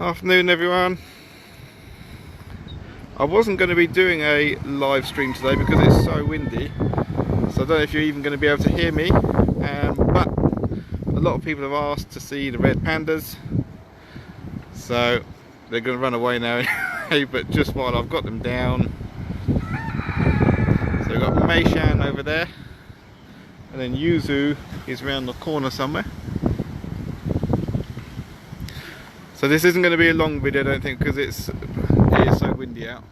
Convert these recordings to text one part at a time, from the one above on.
Afternoon everyone. I wasn't going to be doing a live stream today because it's so windy, so I don't know if you're even going to be able to hear me, but a lot of people have asked to see the red pandas, so they're going to run away now anyway, but just while I've got them down. So we've got Mei Shan over there, and then Yuzu is around the corner somewhere. So this isn't going to be a long video, I don't think, because it is so windy out.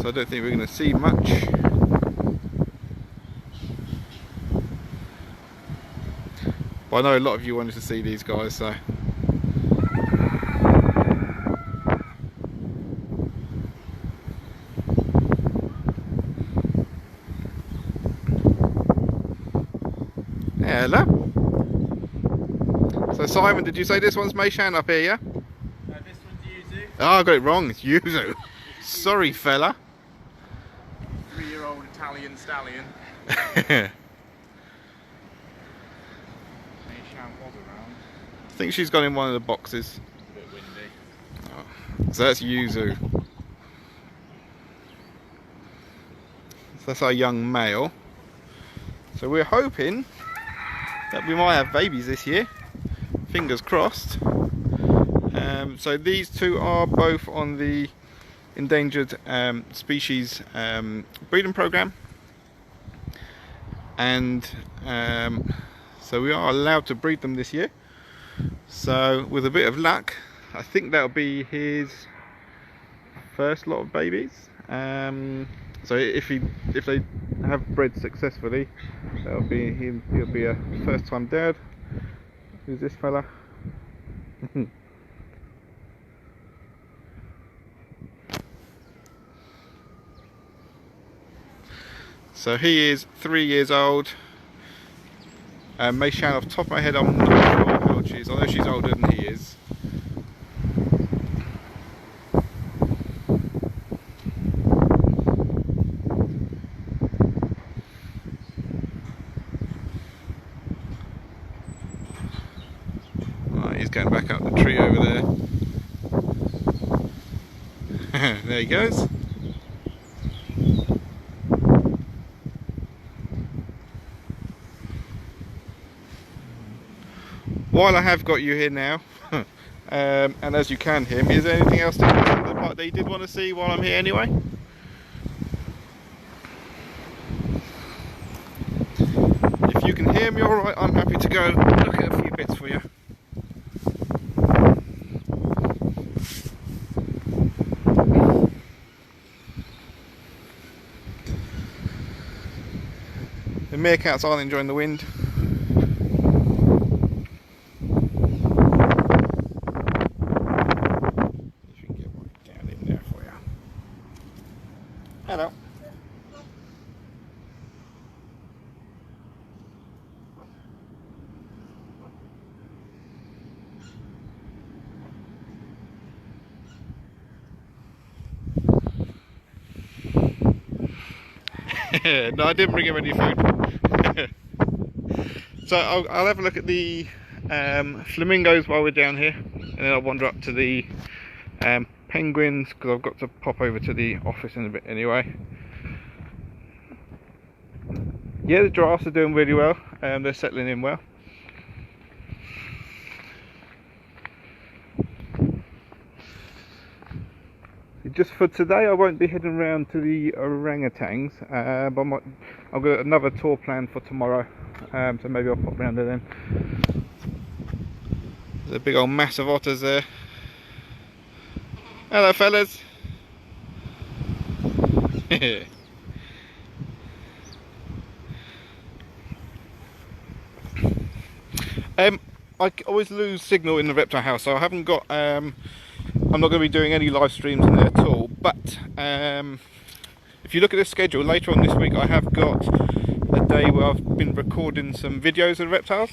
So I don't think we're going to see much. But I know a lot of you wanted to see these guys, so. Hello. So Simon, did you say this one's Mei Shan up here, yeah? This one's Yuzu. Oh, I got it wrong. It's Yuzu. Sorry, fella. 3-year-old Italian stallion. Mei Shan was around. I think she's gone in one of the boxes. A bit windy. Oh, so that's Yuzu. So that's our young male. So we're hoping that we might have babies this year. Fingers crossed. So these two are both on the endangered species breeding program, and so we are allowed to breed them this year. So with a bit of luck, I think that'll be his first lot of babies. So if they have bred successfully, that'll be him. He'll be a first-time dad. Who's this fella? So he is 3 years old. Mei Shan, off the top of my head, I'm not sure how old she is. I know she's older than he is. He's going back up the tree over there. There he goes. While I have got you here now, and as you can hear me, is there anything else that you did want to see while I'm here anyway? If you can hear me alright, I'm happy to go look at a few bits for you. The meerkats aren't enjoying the wind. If you can get one down in there for you. Hello. No, I didn't bring him any food. So I'll have a look at the flamingos while we're down here, and then I'll wander up to the penguins, because I've got to pop over to the office in a bit anyway. Yeah, the giraffes are doing really well. They're settling in well. Just for today, I won't be heading around to the orangutans, but I've got another tour planned for tomorrow, so maybe I'll pop around there then. There's a big old mass of otters there. Hello fellas. I always lose signal in the reptile house, so I haven't got I'm not going to be doing any live streams in there at all, but if you look at the schedule later on this week, I have got a day where I've been recording some videos of reptiles,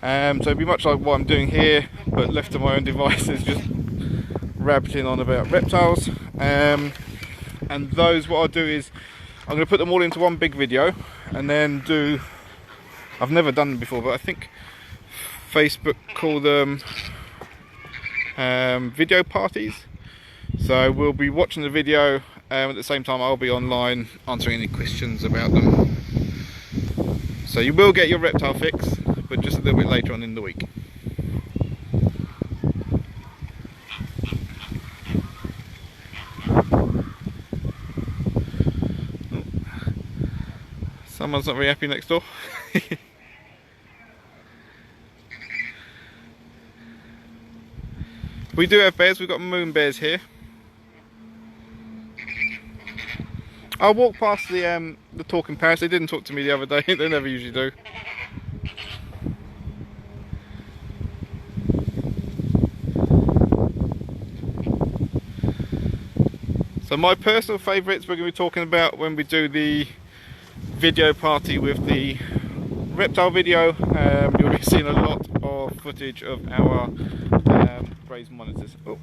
so it'll be much like what I'm doing here, but left to my own devices, just rabbiting on about reptiles. And those, what I'll do is I'm going to put them all into one big video, and then do, I've never done them before, but I think Facebook call them video parties. So we'll be watching the video, at the same time I'll be online answering any questions about them. So you will get your reptile fix, but just a little bit later on in the week. Someone's not very happy next door. We do have bears, we've got moon bears here. I walked past the talking parrots. They didn't talk to me the other day, they never usually do. So my personal favourites we're going to be talking about when we do the video party with the reptile video. You'll be seeing a lot of footage of our raised monitors. Oh,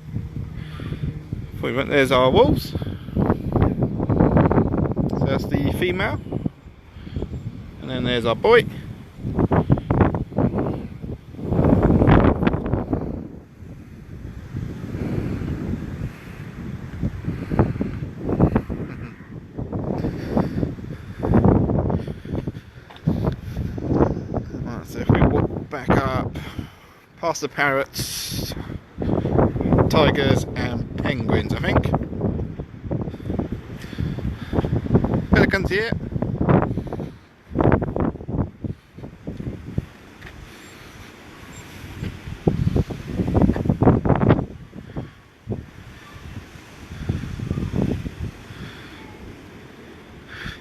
there's our wolves. So that's the female, and then there's our boy. So if we walk back up past the parrots, tigers and penguins, I think. Pelicans here.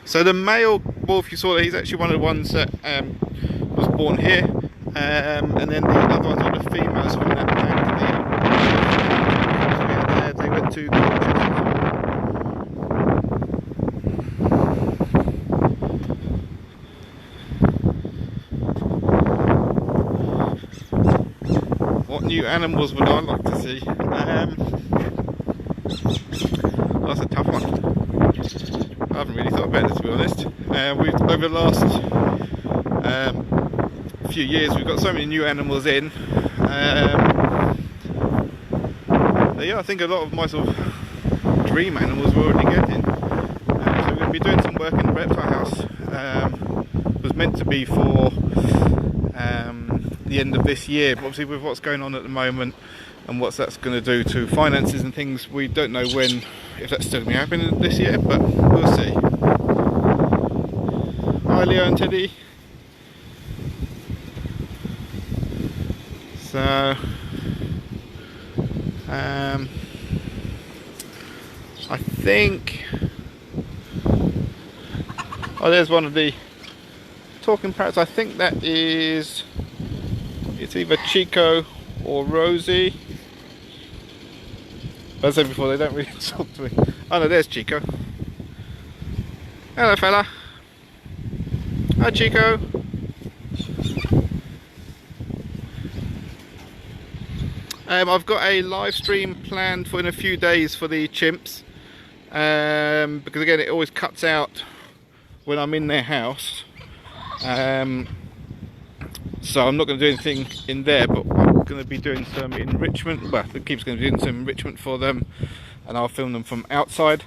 So the male wolf you saw there, he's actually one of the ones that was born here, and then the other ones are the females from that pack there. They went to What new animals would I like to see? That's a tough one. I haven't really thought about it, to be honest. We've over the last few years we've got so many new animals in. Yeah, I think a lot of my sort of dream animals we're already getting. So we're going to be doing some work in the reptile house. It was meant to be for the end of this year, but obviously with what's going on at the moment and what that's going to do to finances and things, we don't know when, if that's still going to happen this year, but we'll see. Hi Leo and Teddy. So I think, oh, there's one of the talking parrots. I think that is, it's either Chico or Rosie. As I said before, they don't really talk to me. Oh no, there's Chico. Hello fella. Hi Chico. I've got a live stream planned for in a few days for the chimps, because again it always cuts out when I'm in their house, so I'm not going to do anything in there, but I'm going to be doing some enrichment. Well, the keeper's going to be doing some enrichment for them, and I'll film them from outside,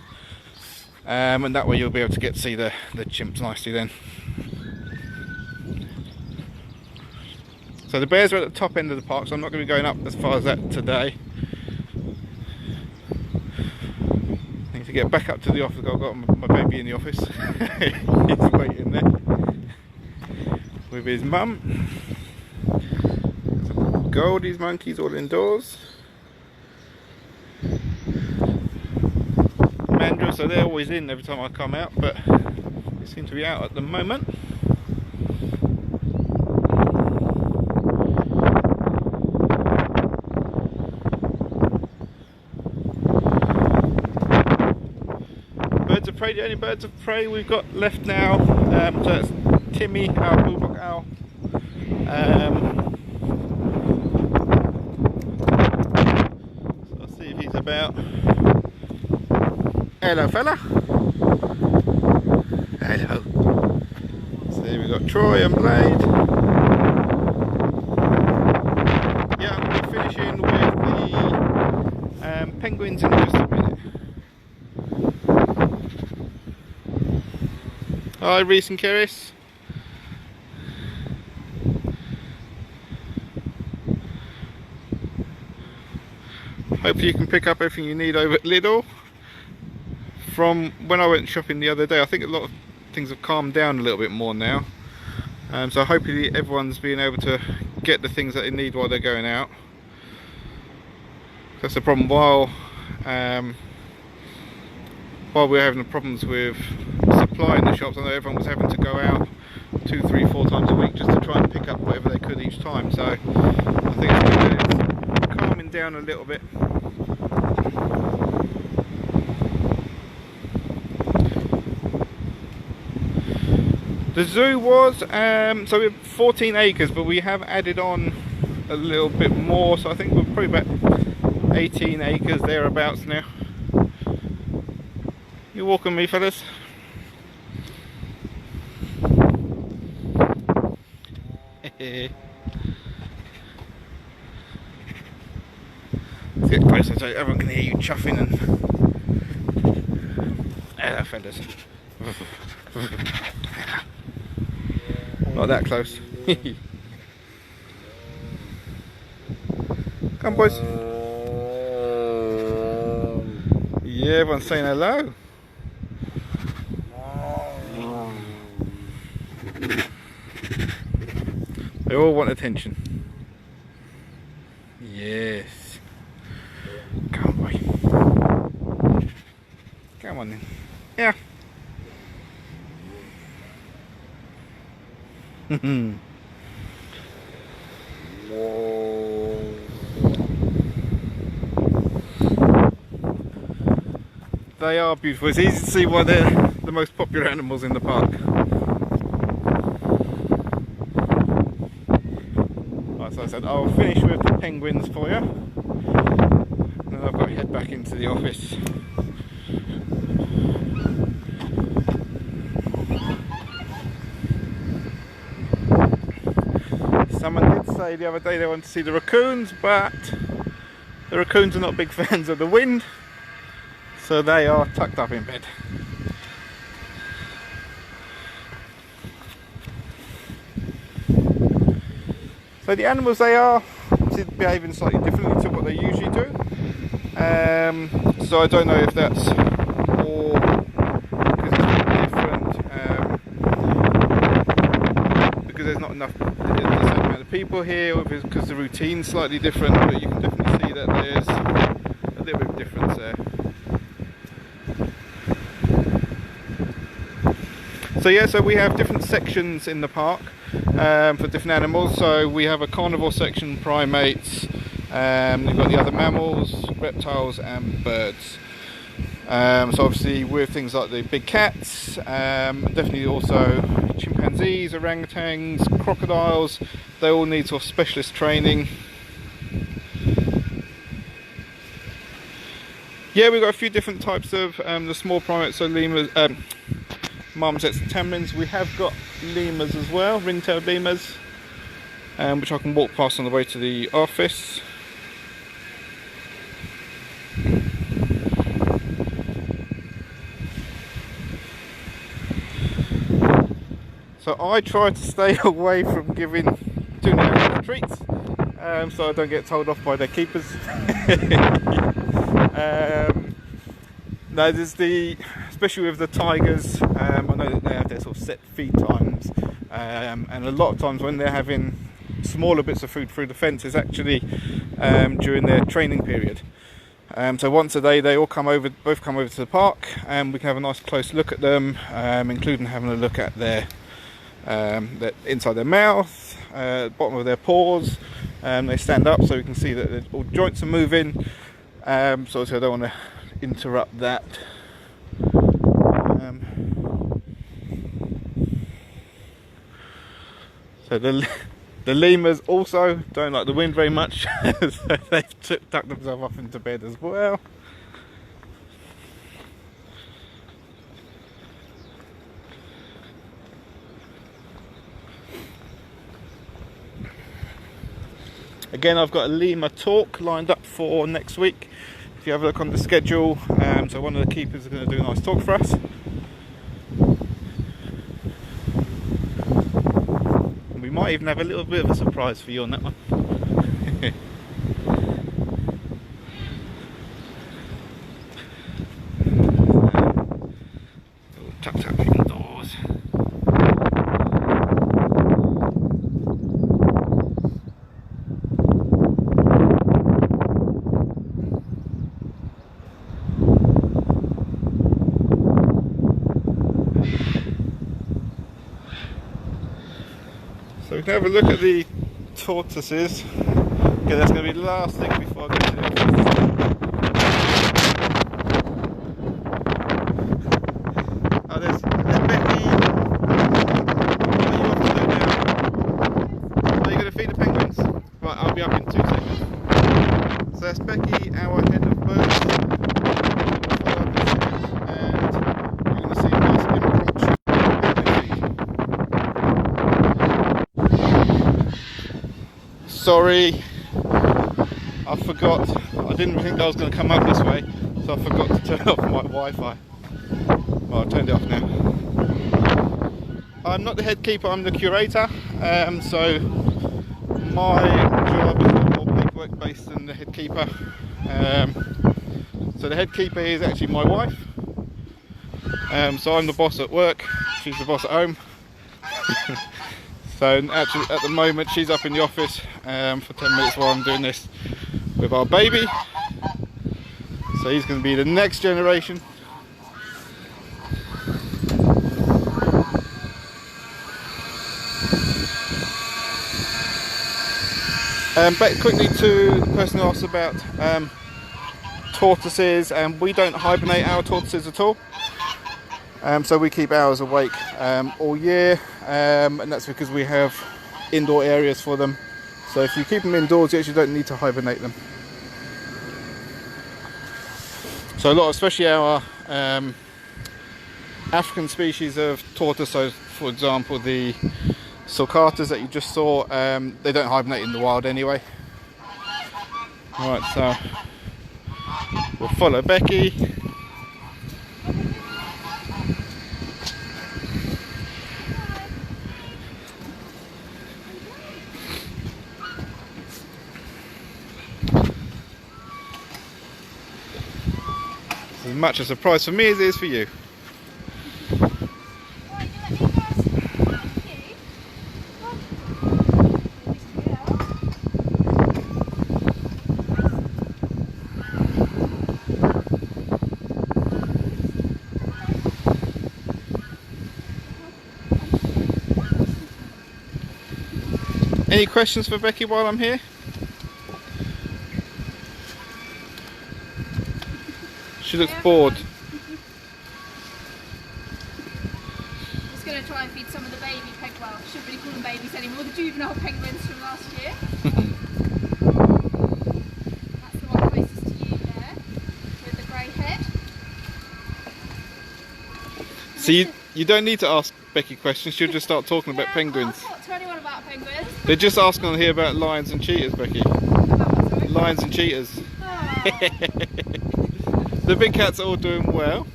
and that way you'll be able to see the chimps nicely then. So the bears are at the top end of the park, so I'm not going to be going up as far as that today. I need to get back up to the office. I've got my baby in the office. He's waiting there with his mum. Some Goldie's monkeys all indoors. Mandrills, so they're always in every time I come out, but they seem to be out at the moment. Birds of prey, the only birds of prey we've got left now, so that's Timmy, our bulldog owl. So I'll see if he's about. Hello fella. Hello. So we've got Troy and Blade. Yeah, I'm finishing with the Hi Reese and Keris. Hopefully you can pick up everything you need over at Lidl. From when I went shopping the other day, I think a lot of things have calmed down a little bit more now. So hopefully everyone's being able to get the things that they need while they're going out. That's the problem. While we're having the problems with supply in the shops, I know everyone was having to go out 2, 3, 4 times a week just to try and pick up whatever they could each time. So I think it's calming down a little bit. The zoo was, so we have 14 acres, but we have added on a little bit more, so I think we're probably about 18 acres thereabouts now. You walking me, fellas? Let's get closer so everyone can hear you chuffing and... Hello, fellas. Not that close. Come, boys. Yeah, everyone's saying hello. They all want attention. Yes. Come on, boy. Come on then. Yeah. They are beautiful. It's easy to see why they're the most popular animals in the park. Right, so I said I'll finish with the penguins for you, and then I've got to head back into the office. Someone did say the other day they wanted to see the raccoons, but the raccoons are not big fans of the wind, so they are tucked up in bed. So the animals, they are behaving slightly differently to what they usually do. So I don't know if that's more because it's different, because there's not enough people here, or if it's because the routine's slightly different, but you can definitely see that there's a little bit of difference there. So yeah, so we have different sections in the park for different animals. So we have a carnivore section, primates, we've got the other mammals, reptiles and birds. So obviously with things like the big cats, definitely also chimpanzees, orangutans, crocodiles, they all need sort of specialist training. Yeah, we've got a few different types of the small primates, so lemurs, marmosets and tamarins. We have got lemurs as well, ring-tailed lemurs, which I can walk past on the way to the office. So I try to stay away from giving too many treats, so I don't get told off by their keepers. No, there's especially with the tigers, I know that they have their sort of set feed times, and a lot of times when they're having smaller bits of food through the fence is actually during their training period. So once a day they all both come over to the park, and we can have a nice close look at them, including having a look at their inside their mouth, bottom of their paws. They stand up so we can see that all joints are moving, so obviously I don't want to interrupt that. So the lemurs also don't like the wind very much, so they've tucked themselves off into bed as well. Again, I've got a lemur talk lined up for next week. If you have a look on the schedule, so one of the keepers is going to do a nice talk for us. might even have a little bit of a surprise for you on that one. Tap tap indoors. So we can have a look at the tortoises. Okay, that's going to be the last thing before I go to the office. Oh, there's Becky. What are you off to do now? Are you going to feed the penguins? Right, I'll be up in 2 seconds. So that's Becky, our head of birds. And you're going to see a nice impromptu. Sorry, I forgot. I didn't think I was going to come up this way, so I forgot to turn off my Wi-Fi. Well, I turned it off now. I'm not the head keeper, I'm the curator. So my job is a lot more paperwork based than the head keeper. So the head keeper is actually my wife. So I'm the boss at work, she's the boss at home. So actually at the moment she's up in the office for 10 minutes while I'm doing this with our baby. So he's going to be the next generation. Back quickly to the person who asked about tortoises, and we don't hibernate our tortoises at all. So we keep ours awake all year, and that's because we have indoor areas for them. So if you keep them indoors, you actually don't need to hibernate them. So a lot, especially our African species of tortoise, so for example the sulcatas that you just saw, they don't hibernate in the wild anyway. Right, so we'll follow Becky. As much a surprise for me as it is for you. Any questions for Becky while I'm here? She looks bored. Just going to try and feed some of the baby penguins. Well, I shouldn't really call them babies anymore. The juvenile penguins from last year. That's the one closest to you there, with the grey head. So you don't need to ask Becky questions. She'll just start talking about penguins. I'll talk to anyone about penguins. They're just asking on here about lions and cheetahs, Becky. About what, sorry? Lions and cheetahs. Oh. The big cats are all doing well.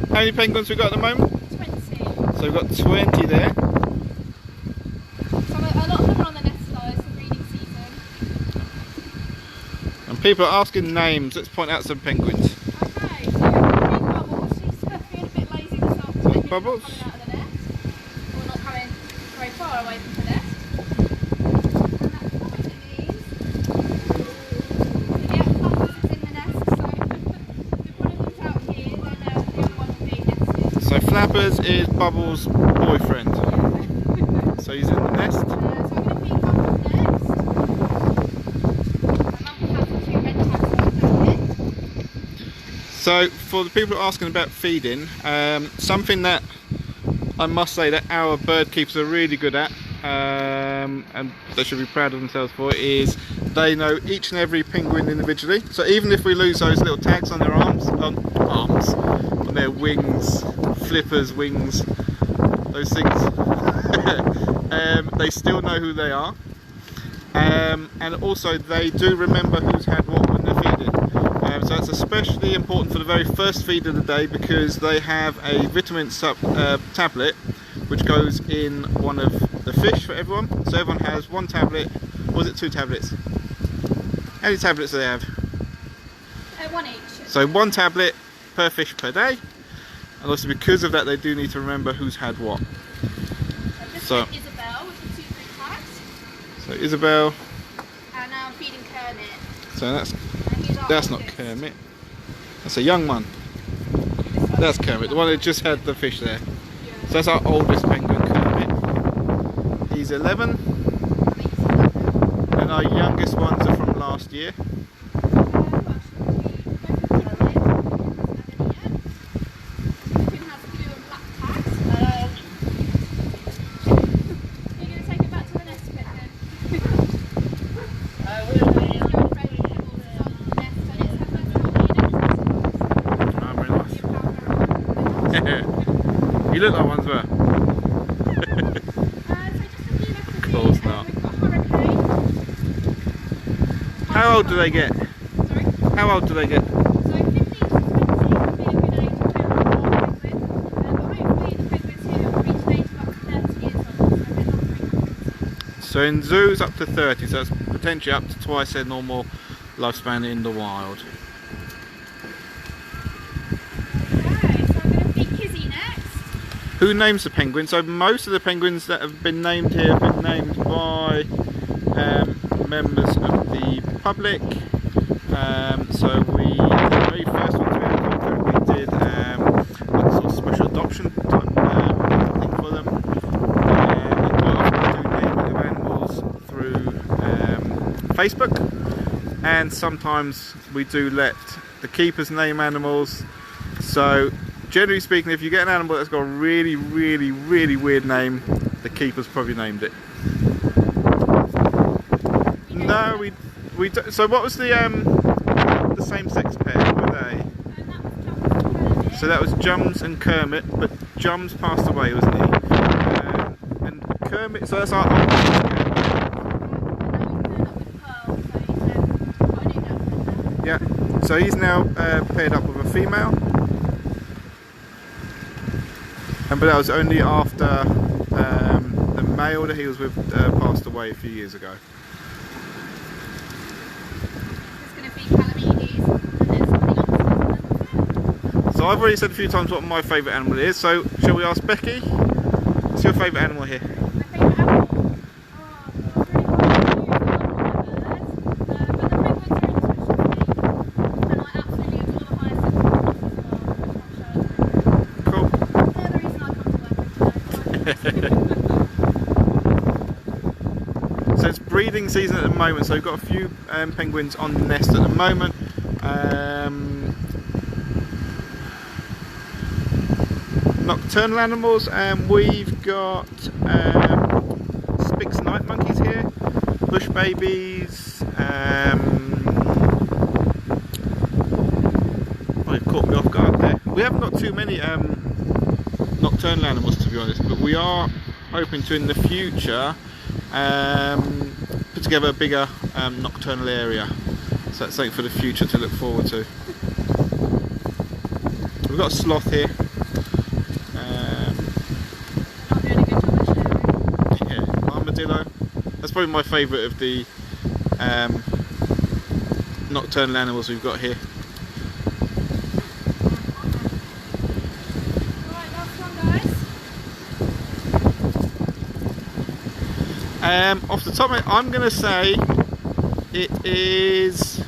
How many penguins we got at the moment? 20. So we've got 20 there. So a lot of them are on the nest size for breeding season. And people are asking names. Let's point out some penguins. Okay, so Bubbles, she's feeling a bit lazy this afternoon. Bubbles? Not coming out of the nest. Or not coming very far away from the nest. So Flappers is Bubbles' boyfriend. So he's in the nest. So I'm going to feed Bubbles next. My mum has 2 red tags down here. So for the people asking about feeding, something that I must say that our bird keepers are really good at, and they should be proud of themselves for, is they know each and every penguin individually. So even if we lose those little tags on their arms, on their wings, flippers, wings, those things, they still know who they are. And also they do remember who's had what when they're feeding. So it's especially important for the very first feed of the day, because they have a vitamin tablet which goes in one of the fish for everyone. So everyone has one tablet, or was it 2 tablets? How many tablets do they have? 1 each. So 1 tablet per fish per day, and also because of that they do need to remember who's had what. So Isabel with the 2 food packs. So Isabel. And now I'm feeding Kermit. So And he's our that's not oldest. Kermit. That's a young one. That's Kermit, the one that just had the fish there. Yeah. So that's our oldest penguin, Kermit. He's 11, and our youngest ones are from last year. You look like one's were. Of course not. How old do they get? Sorry? How old do they get? So 15 to 20 would be a good age to play with a penguin. But hopefully the penguins here will reach an age of up to 30 years old. So they're not very young. So in zoos up to 30, so that's potentially up to twice their normal lifespan in the wild. Okay, so I'm going to feed Kizzy next. Who names the penguins? So most of the penguins that have been named here have been named by members of the public. So the very first ones we did like a sort of special adoption type thing for them. And quite often we do naming of animals through Facebook, and sometimes we do let the keepers name animals. So generally speaking, if you get an animal that's got a really weird name, the keeper's probably named it. No, we don't. So what was the same-sex pair? Were they? So that was Jums and Kermit, but Jums passed away, wasn't he? And Kermit. So that's our yeah. So he's now paired up with a female. But that was only after the male that he was with passed away a few years ago. It's going to feed Palamedes and then something else. So I've already said a few times what my favourite animal is, so shall we ask Becky? What's your favourite animal here? My favourite animal? Oh, it's really hard to choose one bird. But the penguins are really special to me. And I absolutely adore the hyacinth as well. Cool. They're the reason I come to work every day. So it's breeding season at the moment, so we've got a few penguins on the nest at the moment. Nocturnal animals, we've got Spix night monkeys here, bush babies. Oh, you've caught me off guard there. We haven't got too many nocturnal animals, to be honest, but we are hoping to in the future put together a bigger nocturnal area. So that's something for the future to look forward to. We've got a sloth here. Not doing a good job at sharing. Yeah, armadillo. That's probably my favourite of the nocturnal animals we've got here. Alright, last one, guys. Off the top of my head, I'm going to say it is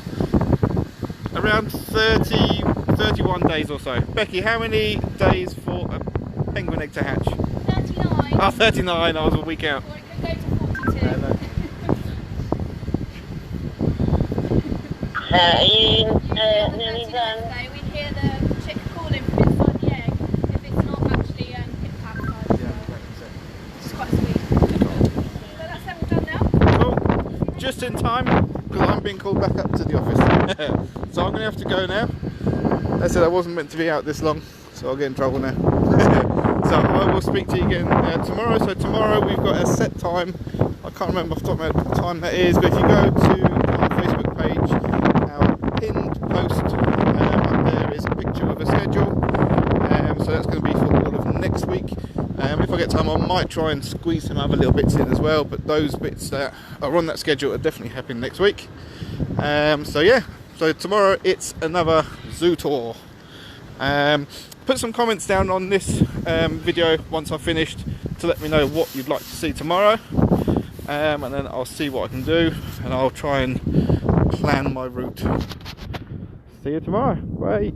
around 31 days or so. Becky, how many days for a penguin egg to hatch? 39. Oh, 39, I was a week out. Or it could go to 42. Nearly done. We hear the chick calling from inside the egg if it's not actually pit-pat inside as well. Which is quite sweet. So that's them all done now. Cool. Just in time, because I'm being called back up to the office. So I'm going to have to go now. As I said, I wasn't meant to be out this long, so I'll get in trouble now. So I will speak to you again tomorrow. So tomorrow we've got a set time. I can't remember off the top of my head what time that is, but if you go to our Facebook page, our pinned post up there is a picture of a schedule. So that's going to be for all of next week. If I get time, I might try and squeeze some other little bits in as well, but those bits that are on that schedule are definitely happening next week. So yeah, so tomorrow it's another zoo tour. Put some comments down on this video once I've finished to let me know what you'd like to see tomorrow, and then I'll see what I can do, and I'll try and plan my route. See you tomorrow. Bye.